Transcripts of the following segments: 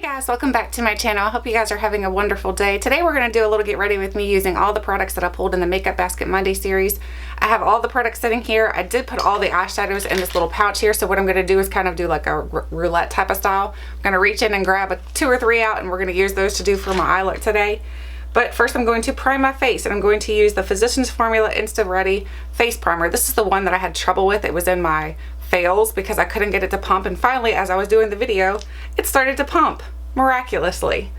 Guys, welcome back to my channel. I hope you guys are having a wonderful day. Today we're going to do a little get ready with me using all the products that I pulled in the Makeup Basket Monday series. I have all the products sitting here. I did put all the eyeshadows in this little pouch here, so what I'm going to do is kind of do like a roulette type of style. I'm going to reach in and grab 2 or 3 out, and we're going to use those to do for my eye look today. But first I'm going to prime my face, and I'm going to use the Physicians Formula Instant Ready Face Primer. This is the one that I had trouble with. It was in my fails because I couldn't get it to pump, and finally as I was doing the video it started to pump miraculously.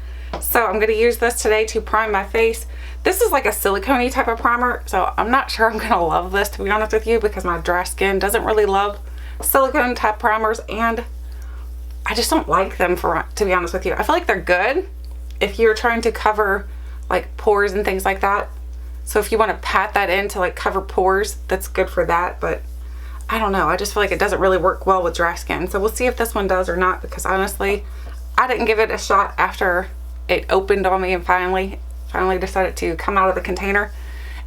So I'm going to use this today to prime my face. This is like a silicone-y type of primer, so I'm not sure I'm going to love this, to be honest with you, because my dry skin doesn't really love silicone type primers, and I just don't like them, to be honest with you. I feel like they're good if you're trying to cover like pores and things like that. So if you want to pat that in to like cover pores, that's good for that, but I don't know, I just feel like it doesn't really work well with dry skin. So we'll see if this one does or not, because honestly I didn't give it a shot after it opened on me and finally decided to come out of the container.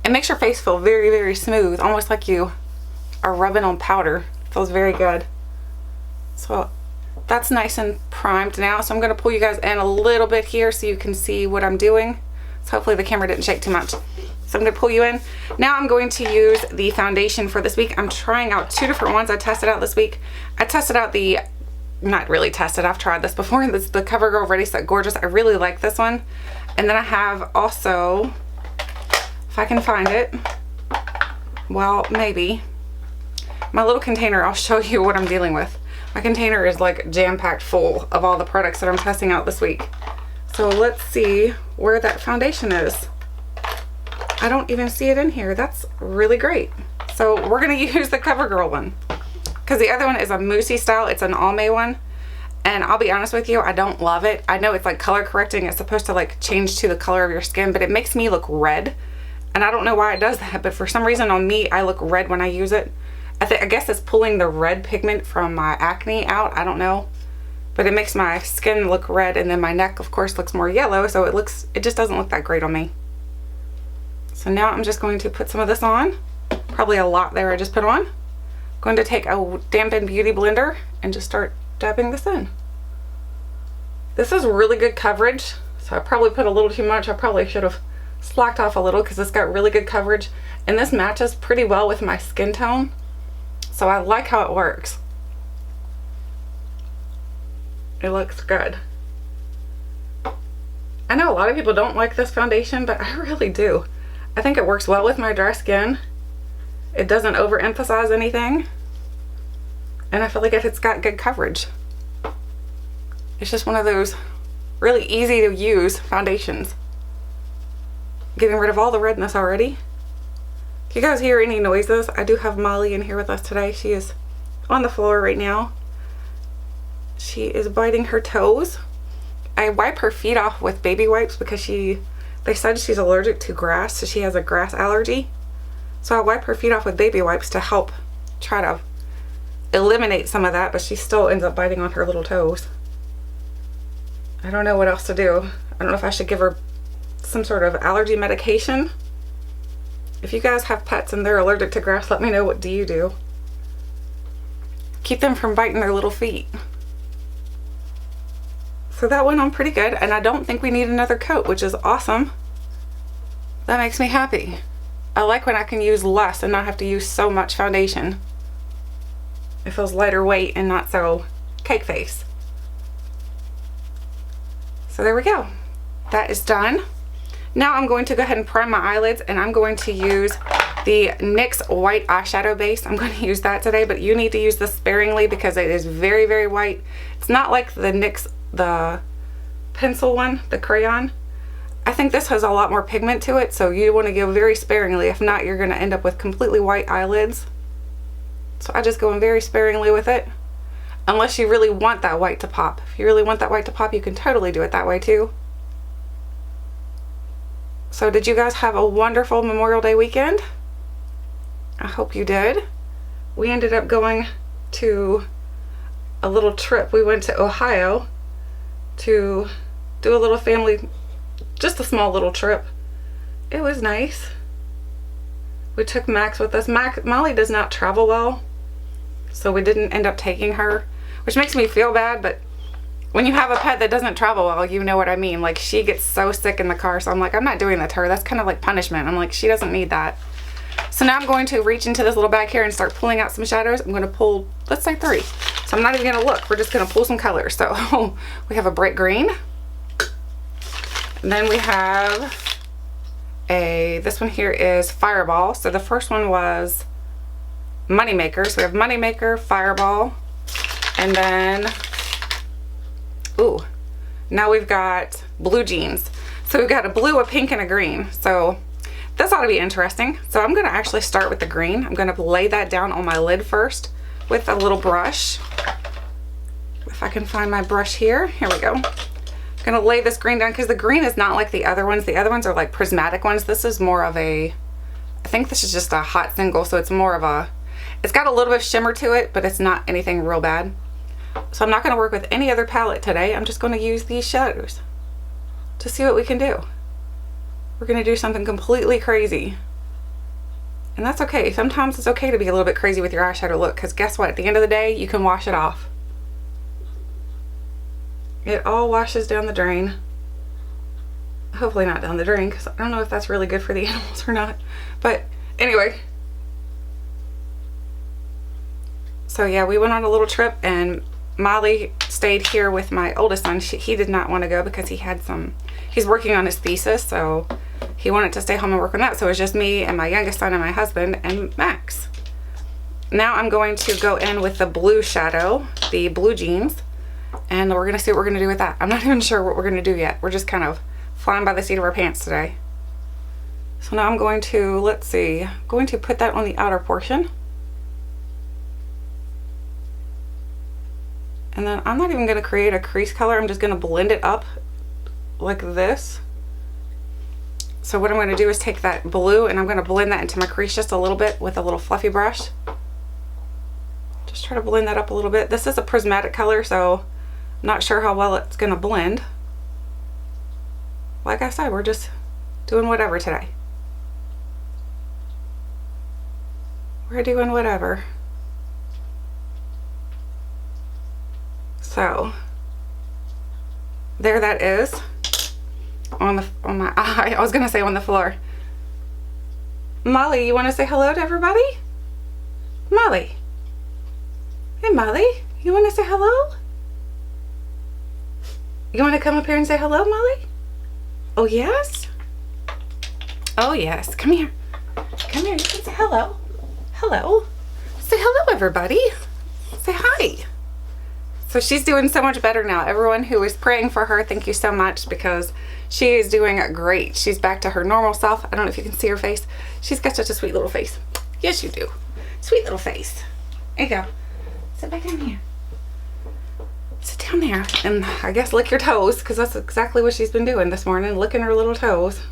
It makes your face feel very, very smooth, almost like you are rubbing on powder. It feels very good. So that's nice and primed now. So I'm going to pull you guys in a little bit here so you can see what I'm doing. So hopefully the camera didn't shake too much. So I'm going to pull you in. Now I'm going to use the foundation for this week. I'm trying out 2 different ones I tested out this week. I tested out the, not really tested, I've tried this before. This is the Covergirl Ready Set Gorgeous. I really like this one. And then I have also, if I can find it, well, maybe, my little container, I'll show you what I'm dealing with. My container is like jam-packed full of all the products that I'm testing out this week. So let's see where that foundation is. I don't even see it in here. That's really great. So we're going to use the Covergirl one, because the other one is a moussey style. It's an Almay one, and I'll be honest with you, I don't love it. I know it's like color correcting. It's supposed to like change to the color of your skin, but it makes me look red, and I don't know why it does that, but for some reason on me I look red when I use it. I guess it's pulling the red pigment from my acne out. I don't know, but it makes my skin look red, and then my neck of course looks more yellow, so it just doesn't look that great on me. So now I'm just going to put some of this on. Probably a lot there I just put on. I'm going to take a dampened beauty blender and just start dabbing this in. This is really good coverage, so I probably put a little too much. I probably should have slacked off a little because it's got really good coverage, and this matches pretty well with my skin tone, so I like how it works. It looks good. I know a lot of people don't like this foundation, but I really do. I think it works well with my dry skin. It doesn't overemphasize anything, and I feel like it's got good coverage. It's just one of those really easy to use foundations. Getting rid of all the redness already. If you guys hear any noises, I do have Molly in here with us today. She is on the floor right now. She is biting her toes. I wipe her feet off with baby wipes because they said she's allergic to grass, so she has a grass allergy. So I wipe her feet off with baby wipes to help try to eliminate some of that, but she still ends up biting on her little toes. I don't know what else to do. I don't know if I should give her some sort of allergy medication. If you guys have pets and they're allergic to grass, let me know, what do you do? Keep them from biting their little feet. So that went on pretty good, and I don't think we need another coat, which is awesome. That makes me happy. I like when I can use less and not have to use so much foundation. It feels lighter weight and not so cake face. So there we go. That is done. Now I'm going to go ahead and prime my eyelids, and I'm going to use the NYX white eyeshadow base. I'm going to use that today, but you need to use this sparingly because it is very, very white. It's not like the NYX, the pencil one, the crayon. I think this has a lot more pigment to it, so you want to go very sparingly. If not, you're going to end up with completely white eyelids. So I just go in very sparingly with it, unless you really want that white to pop. If you really want that white to pop, you can totally do it that way too. So did you guys have a wonderful Memorial Day weekend? I hope you did. We ended up going to a little trip. We went to Ohio to do a little family, just a small little trip. It was nice. We took Max with us. Molly does not travel well, so we didn't end up taking her, which makes me feel bad, but when you have a pet that doesn't travel well, you know what I mean. Like, she gets so sick in the car, so I'm like, I'm not doing that to her. That's kind of like punishment. I'm like, she doesn't need that. So now I'm going to reach into this little bag here and start pulling out some shadows. I'm going to pull, let's say 3. So I'm not even going to look. We're just going to pull some colors. So we have a bright green. And then we have this one here is Fireball. So the first one was Moneymaker. So we have Moneymaker, Fireball, and then, ooh, now we've got Blue Jeans. So we've got a blue, a pink, and a green. So this ought to be interesting. So I'm going to actually start with the green. I'm going to lay that down on my lid first with a little brush. If I can find my brush here. Here we go. I'm going to lay this green down because the green is not like the other ones. The other ones are like prismatic ones. This is more of a, I think this is just a hot single, so it's more of a, it's got a little bit of shimmer to it, but it's not anything real bad. So I'm not going to work with any other palette today. I'm just going to use these shadows to see what we can do. We're going to do something completely crazy. And that's okay. Sometimes it's okay to be a little bit crazy with your eyeshadow look, because guess what? At the end of the day, you can wash it off. It all washes down the drain. Hopefully not down the drain, because I don't know if that's really good for the animals or not. But anyway. So yeah, we went on a little trip and Molly stayed here with my oldest son. He did not want to go because he had he's working on his thesis, so he wanted to stay home and work on that. So it was just me and my youngest son and my husband and Max. Now I'm going to go in with the blue shadow, the Blue Jeans, and we're going to see what we're going to do with that. I'm not even sure what we're going to do yet. We're just kind of flying by the seat of our pants today. So now I'm going to, let's see, I'm going to put that on the outer portion. And then I'm not even going to create a crease color. I'm just going to blend it up like this. So what I'm going to do is take that blue and I'm going to blend that into my crease just a little bit with a little fluffy brush. Just try to blend that up a little bit. This is a prismatic color, so I'm not sure how well it's going to blend. Like I said, we're just doing whatever today. We're doing whatever. So there that is on my eye. I was gonna say on the floor. Molly, you want to say hello to everybody? Molly. Hey Molly, you want to say hello? You want to come up here and say hello, Molly? Oh yes? Oh yes, come here. Come here, you can say hello. Hello. Say hello everybody. Say hi. So she's doing so much better now. Everyone who is praying for her, thank you so much, because she is doing great. She's back to her normal self. I don't know if you can see her face. She's got such a sweet little face. Yes, you do. Sweet little face. There you go. Sit back down here. Sit down there and I guess lick your toes, because that's exactly what she's been doing this morning, licking her little toes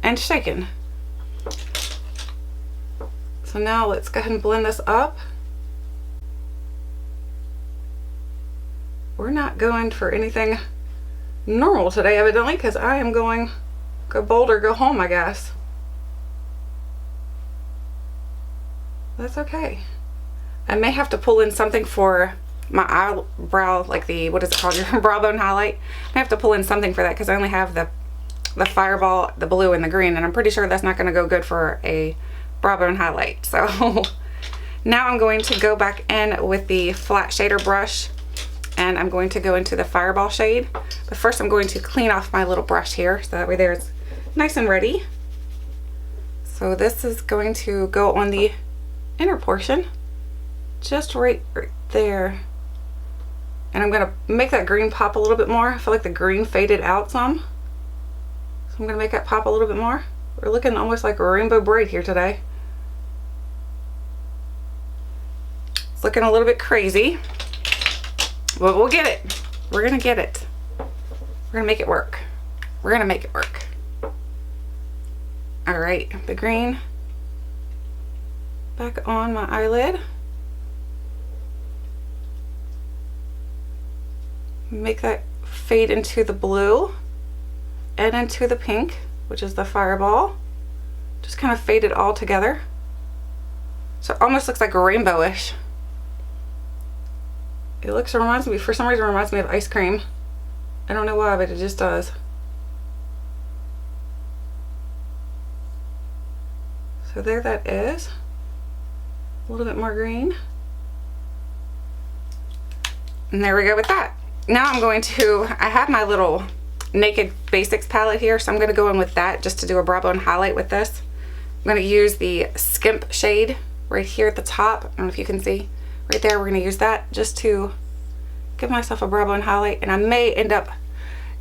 and shaking. So now let's go ahead and blend this up. We're not going for anything normal today, evidently, because I am going go bold or go home, I guess. That's okay. I may have to pull in something for my eyebrow, like the, what is it called, your brow bone highlight. I may have to pull in something for that because I only have the Fireball, the blue, and the green, and I'm pretty sure that's not going to go good for a brow bone highlight. So now I'm going to go back in with the flat shader brush, and I'm going to go into the Fireball shade. But first I'm going to clean off my little brush here, so that way there it's nice and ready. So this is going to go on the inner portion, just right there. And I'm going to make that green pop a little bit more. I feel like the green faded out some. So I'm going to make that pop a little bit more. We're looking almost like a rainbow braid here today. It's looking a little bit crazy. But we'll get it. We're going to get it. We're going to make it work. We're going to make it work. Alright, the green back on my eyelid. Make that fade into the blue and into the pink, which is the Fireball. Just kind of fade it all together. So it almost looks like rainbowish. It reminds me, for some reason, reminds me of ice cream. I don't know why, but it just does. So there that is. A little bit more green. And there we go with that. Now I'm going to, I have my little Naked Basics palette here, so I'm going to go in with that just to do a brow bone highlight with this. I'm going to use the Skimp shade right here at the top. I don't know if you can see. Right there, we're going to use that just to give myself a brow bone highlight. And I may end up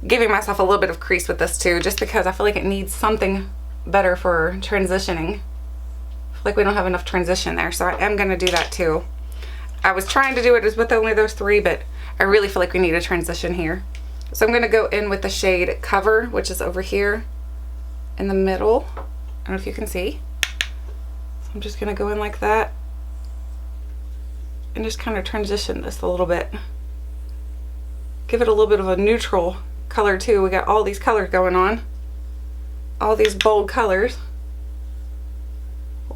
giving myself a little bit of crease with this too, just because I feel like it needs something better for transitioning. I feel like we don't have enough transition there, so I am going to do that too. I was trying to do it with only those three, but I really feel like we need a transition here. So I'm going to go in with the shade Cover, which is over here in the middle. I don't know if you can see. So I'm just going to go in like that and just kind of transition this a little bit. Give it a little bit of a neutral color too. We got all these colors going on. All these bold colors.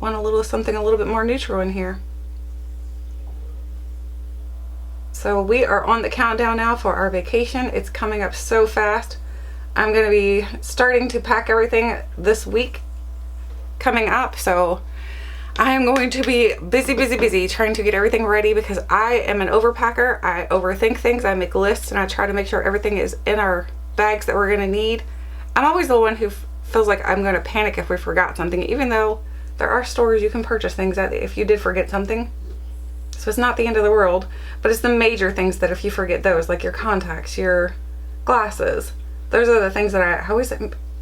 Want a little something a little bit more neutral in here. So we are on the countdown now for our vacation. It's coming up so fast. I'm going to be starting to pack everything this week coming up. So I am going to be busy trying to get everything ready because I am an overpacker. I overthink things. I make lists and I try to make sure everything is in our bags that we're going to need. I'm always the one who feels like I'm going to panic if we forgot something, even though there are stores you can purchase things at if you did forget something. So it's not the end of the world, but it's the major things that if you forget those, like your contacts, your glasses, those are the things that I always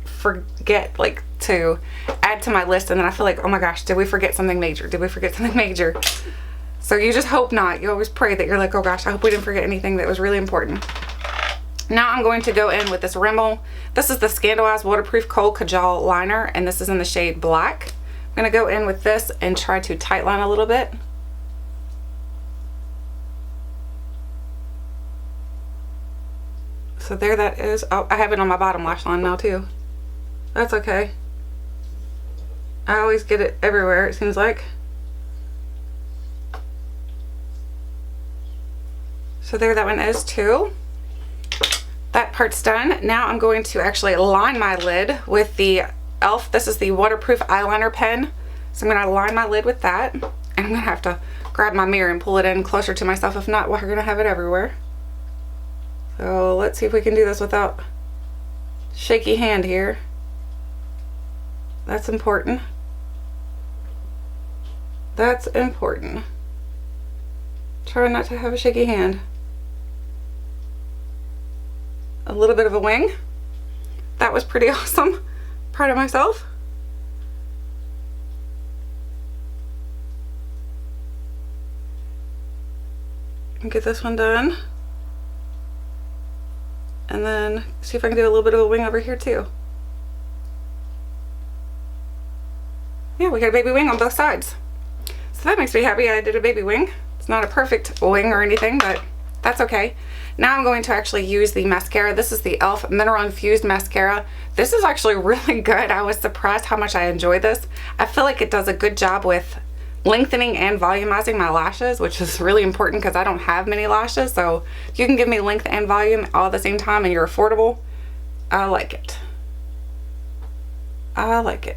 forget like to add to my list, and then I feel like, oh my gosh, did we forget something major? Did we forget something major? So you just hope not. You always pray that you're like, oh gosh, I hope we didn't forget anything that was really important. Now I'm going to go in with this Rimmel. This is the Scandaleyes Waterproof Kohl Kajal Liner, and this is in the shade Black. I'm going to go in with this and try to tight line a little bit. So there that is. Oh, I have it on my bottom lash line now too. That's okay. I always get it everywhere, it seems like. So there that one is too. That part's done. Now I'm going to actually line my lid with the e.l.f. This is the waterproof eyeliner pen. So I'm going to line my lid with that. And I'm going to have to grab my mirror and pull it in closer to myself. If not, we're going to have it everywhere. So let's see if we can do this without shaky hand here. That's important. That's important. Try not to have a shaky hand. A little bit of a wing. That was pretty awesome. Proud of myself. And get this one done. And then see if I can do a little bit of a wing over here too. Yeah, we got a baby wing on both sides. So that makes me happy. I did a baby wing. It's not a perfect wing or anything, but that's okay. Now I'm going to actually use the mascara. This is the e.l.f. Mineral Infused Mascara. This is actually really good. I was surprised how much I enjoy this. I feel like it does a good job with lengthening and volumizing my lashes, which is really important because I don't have many lashes. So if you can give me length and volume all at the same time and you're affordable, I like it. I like it.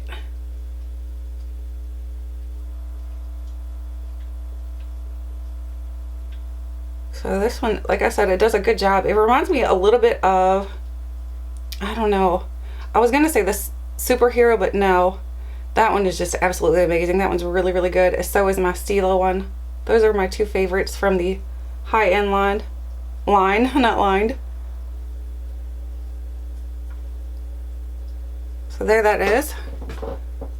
So this one, like I said, it does a good job. It reminds me a little bit of, I don't know, I was gonna say this superhero, but no, that one is just absolutely amazing. That one's really, really good. So is my Stila one. Those are my two favorites from the high-end line, not lined. So there that is.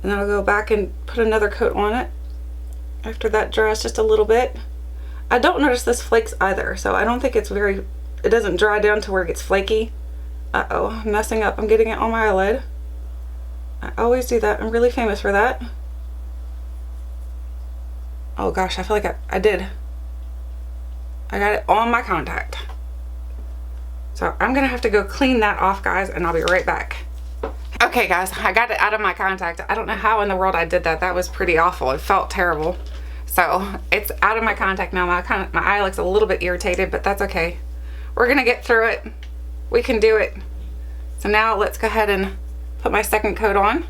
And then I'll go back and put another coat on it after that dries just a little bit. I don't notice this flakes either, so I don't think it's very, it doesn't dry down to where it gets flaky. Uh-oh, I'm messing up. I'm getting it on my eyelid. I always do that. I'm really famous for that. Oh gosh, I feel like I did. I got it on my contact. So I'm gonna have to go clean that off, guys, and I'll be right back. Okay guys, I got it out of my contact. I don't know how in the world I did that. That was pretty awful. It felt terrible. So it's out of my contact now. My eye looks a little bit irritated, but that's okay. We're gonna get through it. We can do it. So now let's go ahead and put my second coat on.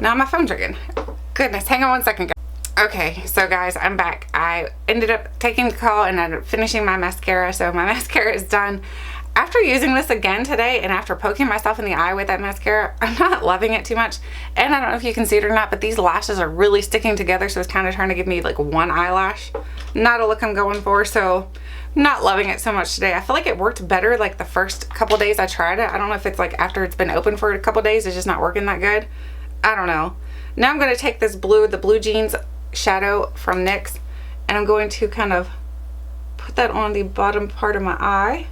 Now my phone's ringing. Goodness, hang on one second, guys. Okay, so guys, I'm back. I ended up taking the call and ended up finishing my mascara, so my mascara is done. After using this again today and after poking myself in the eye with that mascara, I'm not loving it too much. And I don't know if you can see it or not, but these lashes are really sticking together, so it's kind of trying to give me like one eyelash. Not a look I'm going for, so not loving it so much today. I feel like it worked better like the first couple days I tried it. I don't know if it's like after it's been open for a couple days, it's just not working that good. I don't know. Now I'm going to take this blue, the Blue Jeans shadow from NYX, and I'm going to kind of put that on the bottom part of my eye.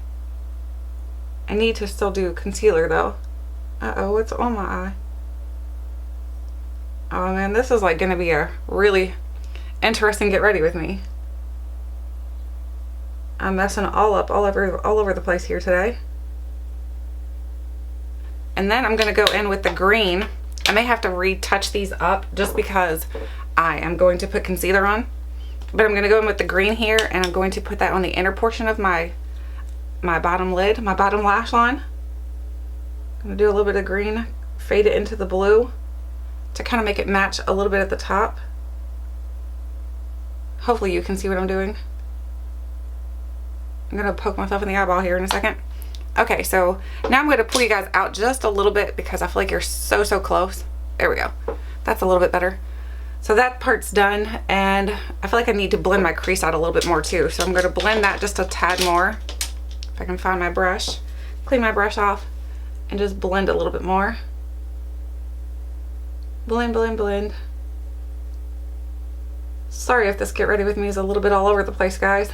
I need to still do concealer though. Uh-oh, what's on my eye? Oh man, this is like going to be a really interesting get ready with me. I'm messing all up all over the place here today. And then I'm going to go in with the green. I may have to retouch these up just because I am going to put concealer on. But I'm going to go in with the green here, and I'm going to put that on the inner portion of my bottom lid, my bottom lash line. I'm going to do a little bit of green, fade it into the blue to kind of make it match a little bit at the top. Hopefully you can see what I'm doing. I'm going to poke myself in the eyeball here in a second. Okay, so now I'm going to pull you guys out just a little bit because I feel like you're so close. There we go. That's a little bit better. So that part's done, and I feel like I need to blend my crease out a little bit more too. So I'm going to blend that just a tad more. If I can find my brush, clean my brush off, and just blend a little bit more. Blend, blend, blend. Sorry if this get ready with me is a little bit all over the place, guys.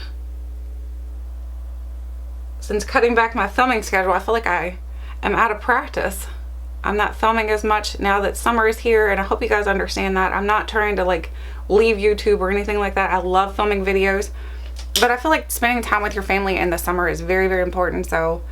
Since cutting back my filming schedule, I feel like I am out of practice. I'm not filming as much now that summer is here, and I hope you guys understand that. I'm not trying to like leave YouTube or anything like that. I love filming videos, but I feel like spending time with your family in the summer is very important, so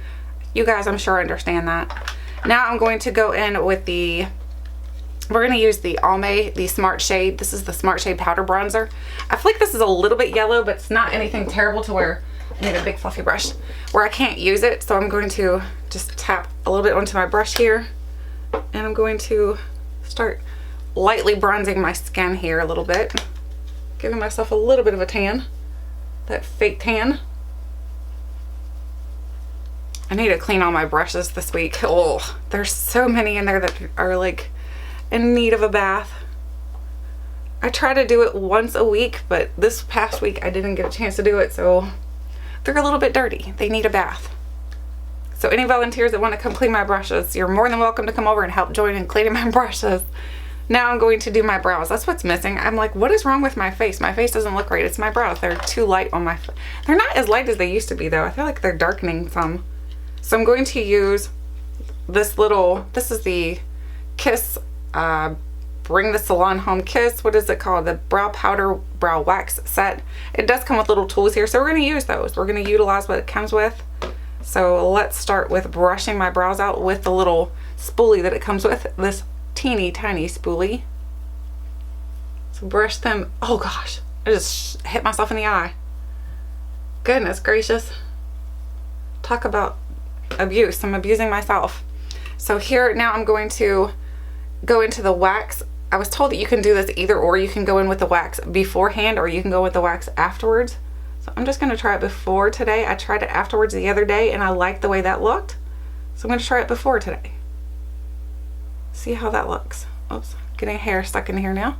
you guys I'm sure understand that. Now I'm going to go in with we're going to use the Almay, the Smart Shade. This is the Smart Shade Powder Bronzer. I feel like this is a little bit yellow, but it's not anything terrible to where I need a big fluffy brush where I can't use it. So I'm going to just tap a little bit onto my brush here, and I'm going to start lightly bronzing my skin here a little bit, giving myself a little bit of a tan, that fake tan. I need to clean all my brushes this week. Oh, there's so many in there that are like in need of a bath. I try to do it once a week, but this past week I didn't get a chance to do it, so they're a little bit dirty. They need a bath. So any volunteers that want to come clean my brushes, you're more than welcome to come over and help join in cleaning my brushes. Now I'm going to do my brows. That's what's missing. I'm like, what is wrong with my face? My face doesn't look right. It's my brows. They're too light on my face. They're not as light as they used to be though. I feel like they're darkening some. So I'm going to use this is the Kiss Bring the Salon Home Kiss. What is it called? The Brow Powder Brow Wax Set. It does come with little tools here, so we're going to use those. We're going to utilize what it comes with. So let's start with brushing my brows out with the little spoolie that it comes with. This teeny tiny spoolie. So brush them. Oh gosh, I just hit myself in the eye. Goodness gracious. Talk about abuse. I'm abusing myself. So here now I'm going to go into the wax. I was told that you can do this either or. You can go in with the wax beforehand or you can go with the wax afterwards. So I'm just going to try it before today. I tried it afterwards the other day and I liked the way that looked. So I'm going to try it before today. See how that looks. Oops, getting hair stuck in here now.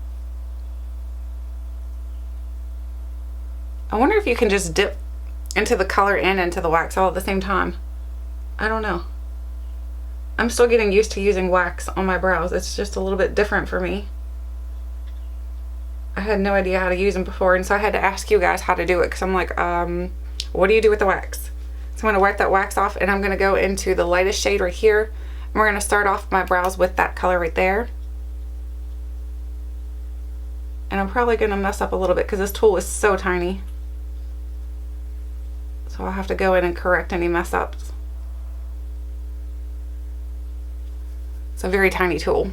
I wonder if you can just dip into the color and into the wax all at the same time. I don't know. I'm still getting used to using wax on my brows. It's just a little bit different for me. I had no idea how to use them before, and so I had to ask you guys how to do it because I'm like, what do you do with the wax? So I'm going to wipe that wax off, and I'm going to go into the lightest shade right here, and we're going to start off my brows with that color right there. And I'm probably going to mess up a little bit because this tool is so tiny. So I'll have to go in and correct any mess ups. It's a very tiny tool.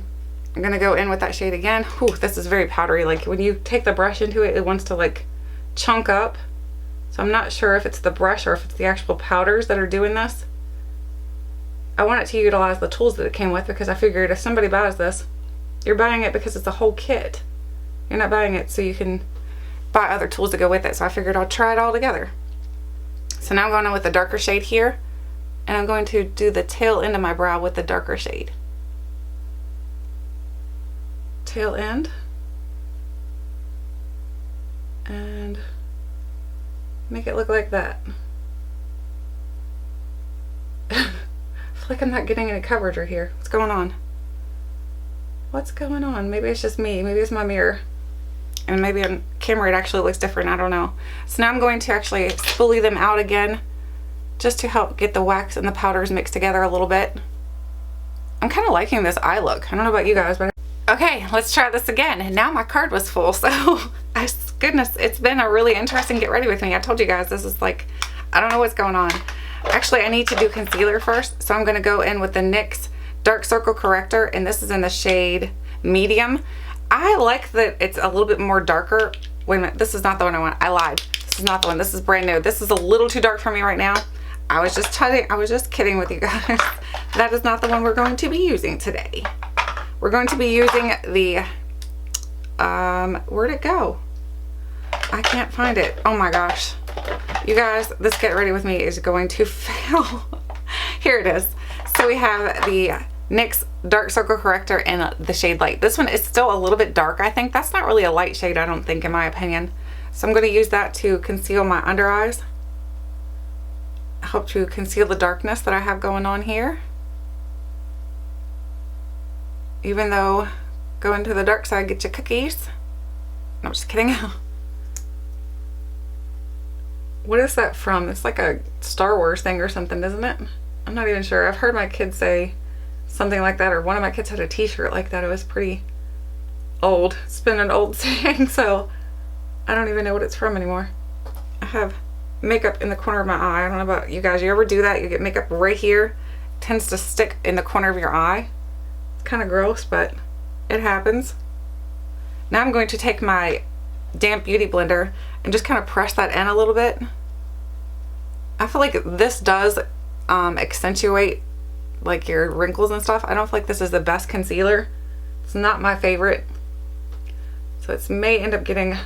I'm gonna go in with that shade again. Whew, this is very powdery. Like when you take the brush into it, it wants to like chunk up. So I'm not sure if it's the brush or if it's the actual powders that are doing this. I want it to utilize the tools that it came with, because I figured if somebody buys this, you're buying it because it's a whole kit. You're not buying it so you can buy other tools to go with it. So I figured I'll try it all together. So now I'm going in with the darker shade here, and I'm going to do the tail end of my brow with the darker shade. Tail end. And make it look like that. I feel like I'm not getting any coverage right here. What's going on? What's going on? Maybe it's just me. Maybe it's my mirror. And maybe on camera it actually looks different. I don't know. So now I'm going to actually spoolie them out again, just to help get the wax and the powders mixed together a little bit. I'm kind of liking this eye look. I don't know about you guys, but okay, let's try this again. And now my card was full, so goodness, it's been a really interesting get ready with me. I told you guys this is like, I don't know what's going on. Actually, I need to do concealer first, so I'm going to go in with the NYX Dark Circle Corrector, and this is in the shade Medium. I like that it's a little bit more darker. Wait a minute, this is not the one I want. I lied. This is not the one. This is brand new. This is a little too dark for me right now. I was just kidding with you guys. That is not the one we're going to be using today. We're going to be using the, where'd it go? I can't find it. Oh my gosh. You guys, this get ready with me is going to fail. Here it is. So we have the NYX Dark Circle Corrector in the shade Light. This one is still a little bit dark, I think. That's not really a light shade, I don't think, in my opinion. So I'm going to use that to conceal my under eyes. Help to conceal the darkness that I have going on here. Even though going to the dark side get you cookies. No, I'm just kidding. What is that from? It's like a Star Wars thing or something, isn't it? I'm not even sure. I've heard my kids say something like that, or one of my kids had a t-shirt like that. It was pretty old. It's been an old saying, so I don't even know what it's from anymore. I have makeup in the corner of my eye. I don't know about you guys. You ever do that? You get makeup right here. It tends to stick in the corner of your eye. It's kind of gross, but it happens. Now I'm going to take my damp beauty blender and just kind of press that in a little bit. I feel like this does accentuate like your wrinkles and stuff. I don't feel like this is the best concealer. It's not my favorite. So it may end up getting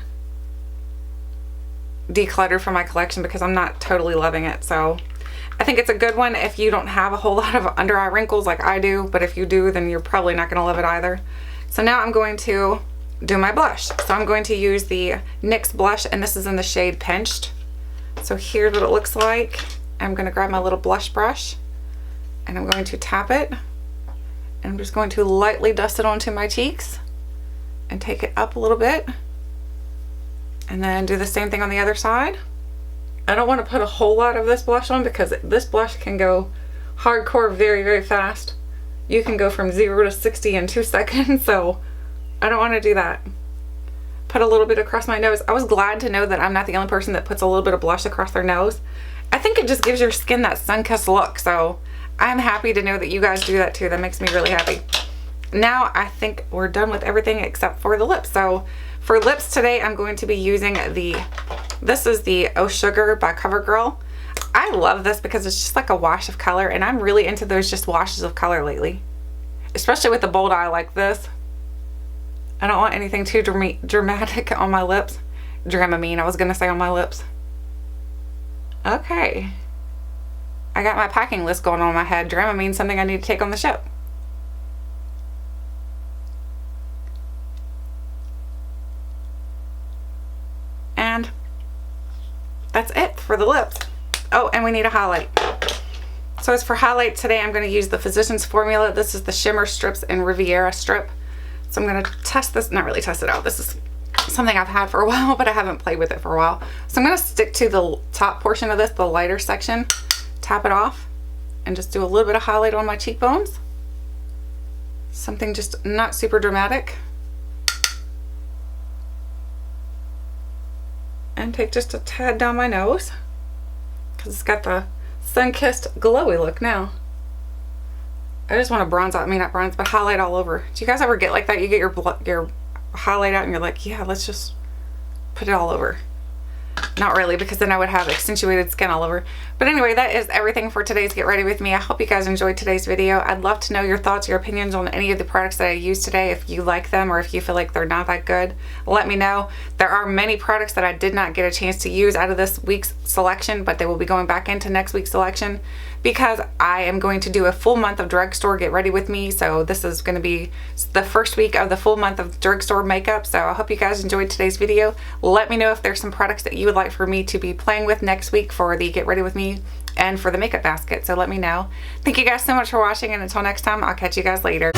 decluttered from my collection because I'm not totally loving it. So I think it's a good one if you don't have a whole lot of under eye wrinkles like I do, but if you do, then you're probably not going to love it either. So now I'm going to do my blush. So I'm going to use the NYX Blush, and this is in the shade Pinched. So here's what it looks like. I'm going to grab my little blush brush and I'm going to tap it, and I'm just going to lightly dust it onto my cheeks and take it up a little bit, and then do the same thing on the other side. I don't want to put a whole lot of this blush on because this blush can go hardcore very, very fast. You can go from 0 to 60 in 2 seconds, so I don't want to do that. Put a little bit across my nose. I was glad to know that I'm not the only person that puts a little bit of blush across their nose. I think it just gives your skin that sun-kissed look, so I'm happy to know that you guys do that too. That makes me really happy. Now I think we're done with everything except for the lips. So for lips today, I'm going to be using this is the Oh Sugar by Covergirl. I love this because it's just like a wash of color, and I'm really into those just washes of color lately, especially with a bold eye like this. I don't want anything too dramatic on my lips. Dramamine, I was gonna say on my lips. Okay. I got my packing list going on in my head. Dramamine's something I need to take on the show. And that's it for the lips. Oh, and we need a highlight. So as for highlight today, I'm going to use the Physicians Formula. This is the Shimmer Strips and Riviera Strip. So I'm going to test this, not really test it out. This is something I've had for a while, but I haven't played with it for a while. So I'm going to stick to the top portion of this, the lighter section, tap it off, and just do a little bit of highlight on my cheekbones. Something just not super dramatic. And take just a tad down my nose. because it's got the sun-kissed glowy look now. I just want to bronze out, I mean not bronze, but highlight all over. Do you guys ever get like that? You get your highlight out and you're like, yeah, let's just put it all over. Not really, because then I would have accentuated skin all over. But anyway, that is everything for today's Get Ready With Me. I hope you guys enjoyed today's video. I'd love to know your thoughts, your opinions on any of the products that I used today. If you like them or if you feel like they're not that good, let me know. There are many products that I did not get a chance to use out of this week's selection, but they will be going back into next week's selection because I am going to do a full month of drugstore Get Ready With Me. So this is going to be the first week of the full month of drugstore makeup. So I hope you guys enjoyed today's video. Let me know if there's some products that you would like for me to be playing with next week for the Get Ready With Me and for the makeup basket. So let me know. Thank you guys so much for watching, and until next time, I'll catch you guys later.